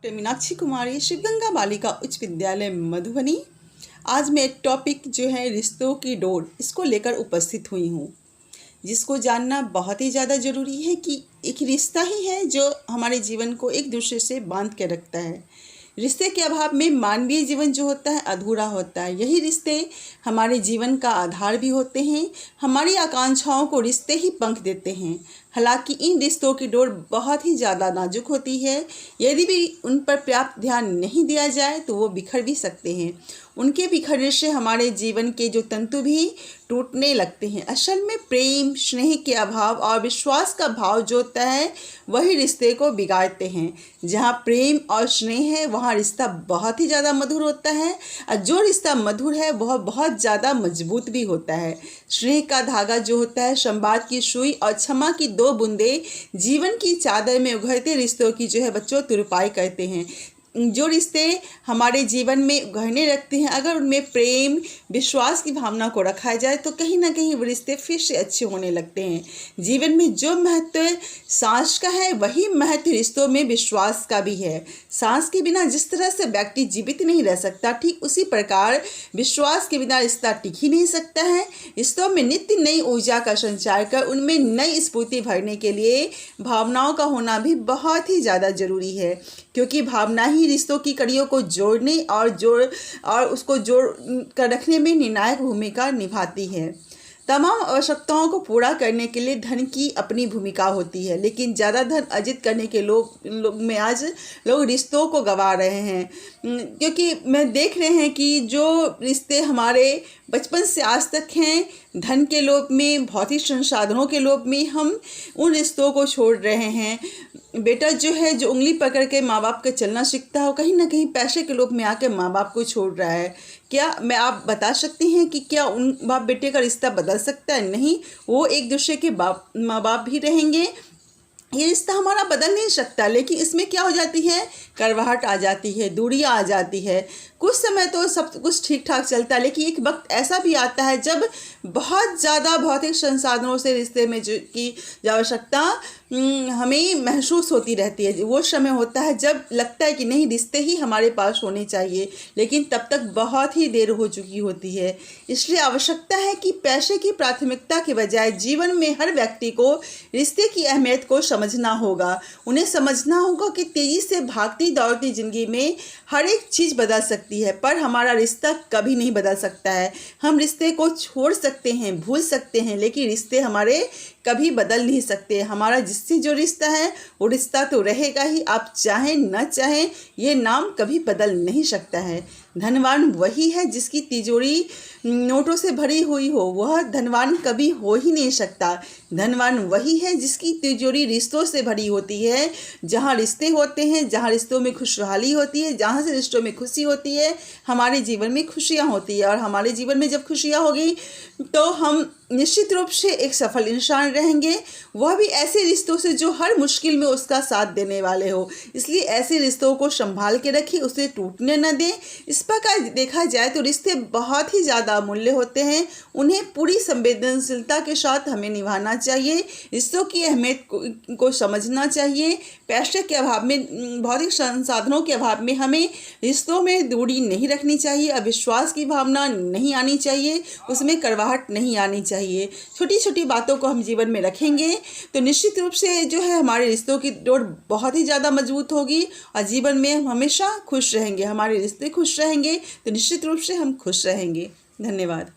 मीनाक्षी कुमारी शिवगंगा बालिका उच्च विद्यालय मधुबनी। आज मैं एक टॉपिक जो है रिश्तों की डोर, इसको लेकर उपस्थित हुई हूँ, जिसको जानना बहुत ही ज़्यादा ज़रूरी है कि एक रिश्ता ही है जो हमारे जीवन को एक दूसरे से बांध के रखता है। रिश्ते के अभाव में मानवीय जीवन जो होता है अधूरा होता है। यही रिश्ते हमारे जीवन का आधार भी होते हैं। हमारी आकांक्षाओं को रिश्ते ही पंख देते हैं। हालांकि इन रिश्तों की डोर बहुत ही ज़्यादा नाजुक होती है। यदि भी उन पर पर्याप्त ध्यान नहीं दिया जाए तो वो बिखर भी सकते हैं। उनके बिखरने से हमारे जीवन के जो तंतु भी टूटने लगते हैं। असल में प्रेम, स्नेह के अभाव और विश्वास का भाव जो होता है वही रिश्ते को बिगाड़ते हैं। जहाँ प्रेम और स्नेह है वहाँ रिश्ता बहुत ही ज़्यादा मधुर होता है, और जो रिश्ता मधुर है वह बहुत ज़्यादा मजबूत भी होता है। स्नेह का धागा जो होता है, संवाद की सुई और क्षमा की दो बूंदे जीवन की चादर में उभरते रिश्तों की जो है बच्चों तुरपाई करते हैं। जो रिश्ते हमारे जीवन में गहने रखते हैं, अगर उनमें प्रेम, विश्वास की भावना को रखा जाए तो कहीं ना कहीं वो रिश्ते फिर से अच्छे होने लगते हैं। जीवन में जो महत्व सांस का है वही महत्व रिश्तों में विश्वास का भी है। सांस के बिना जिस तरह से व्यक्ति जीवित नहीं रह सकता, ठीक उसी प्रकार विश्वास के बिना रिश्ता टिक ही नहीं सकता है। रिश्तों में नित्य नई ऊर्जा का संचार कर उनमें नई स्फूर्ति भरने के लिए भावनाओं का होना भी बहुत ही ज़्यादा जरूरी है, क्योंकि भावना ही रिश्तों की कड़ियों को जोड़ने और उसको जोड़ कर रखने में निर्णायक भूमिका निभाती है। तमाम आवश्यकताओं को पूरा करने के लिए धन की अपनी भूमिका होती है, लेकिन ज़्यादा धन अर्जित करने के लोग में आज लोग रिश्तों को गंवा रहे हैं। क्योंकि मैं देख रहे हैं कि जो रिश्ते हमारे बचपन से आज तक हैं, धन के लोभ में, भौतिक संसाधनों के लोभ में हम उन रिश्तों को छोड़ रहे हैं। बेटा जो है जो उंगली पकड़ के माँ बाप का चलना सीखता है, वो कहीं ना कहीं पैसे के लोभ में आके माँ बाप को छोड़ रहा है। क्या आप बता सकते हैं कि क्या उन बाप बेटे का रिश्ता बदल सकता है? नहीं, वो एक दूसरे के माँ बाप भी रहेंगे। ये रिश्ता हमारा बदल नहीं सकता, लेकिन इसमें क्या हो जाती है, करवाहट आ जाती है, दूरियां आ जाती है। कुछ समय तो सब कुछ ठीक ठाक चलता है, लेकिन एक वक्त ऐसा भी आता है जब बहुत ज़्यादा भौतिक संसाधनों से रिश्ते में की आवश्यकता हमें महसूस होती रहती है। वो समय होता है जब लगता है कि नहीं, रिश्ते ही हमारे पास होने चाहिए, लेकिन तब तक बहुत ही देर हो चुकी होती है। इसलिए आवश्यकता है कि पैसे की प्राथमिकता के बजाय जीवन में हर व्यक्ति को रिश्ते की अहमियत को समझना होगा। उन्हें समझना होगा कि तेज़ी से भागती दौड़ती ज़िंदगी में हर एक चीज़ बदल सकती है, पर हमारा रिश्ता कभी नहीं बदल सकता है। हम रिश्ते को छोड़ सकते हैं, भूल सकते हैं, लेकिन रिश्ते हमारे कभी बदल नहीं सकते। हमारा जिससे जो रिश्ता है वो रिश्ता तो रहेगा ही, आप चाहें न चाहें, ये नाम कभी बदल नहीं सकता है। धनवान वही है जिसकी तिजोरी नोटों से भरी हुई हो, वह धनवान कभी हो ही नहीं सकता। धनवान वही है जिसकी तिजोरी रिश्तों से भरी होती है। जहाँ रिश्ते होते हैं, जहाँ रिश्तों में खुशहाली होती है, जहाँ से रिश्तों में खुशी होती है, हमारे जीवन में खुशियाँ होती है। और हमारे जीवन में जब खुशियाँ होगी तो हम निश्चित रूप से एक सफल इंसान रहेंगे, वह भी ऐसे रिश्तों से जो हर मुश्किल में उसका साथ देने वाले हो। इसलिए ऐसे रिश्तों को संभाल के रखिए, उसे टूटने न दें। इस प्रकार देखा जाए तो रिश्ते बहुत ही ज़्यादा अमूल्य होते हैं, उन्हें पूरी संवेदनशीलता के साथ हमें निभाना चाहिए। रिश्तों की अहमियत को समझना चाहिए। पैसे के अभाव में, भौतिक संसाधनों के अभाव में हमें रिश्तों में दूरी नहीं रखनी चाहिए। अविश्वास की भावना नहीं आनी चाहिए, उसमें करवाहट नहीं आनी चाहिए। छोटी छोटी बातों को हम जीवन में रखेंगे तो निश्चित रूप से जो है हमारे रिश्तों की डोर बहुत ही ज़्यादा मजबूत होगी, और जीवन में हम हमेशा खुश रहेंगे। हमारे रिश्ते खुश रहेंगे तो निश्चित रूप से हम खुश रहेंगे। धन्यवाद।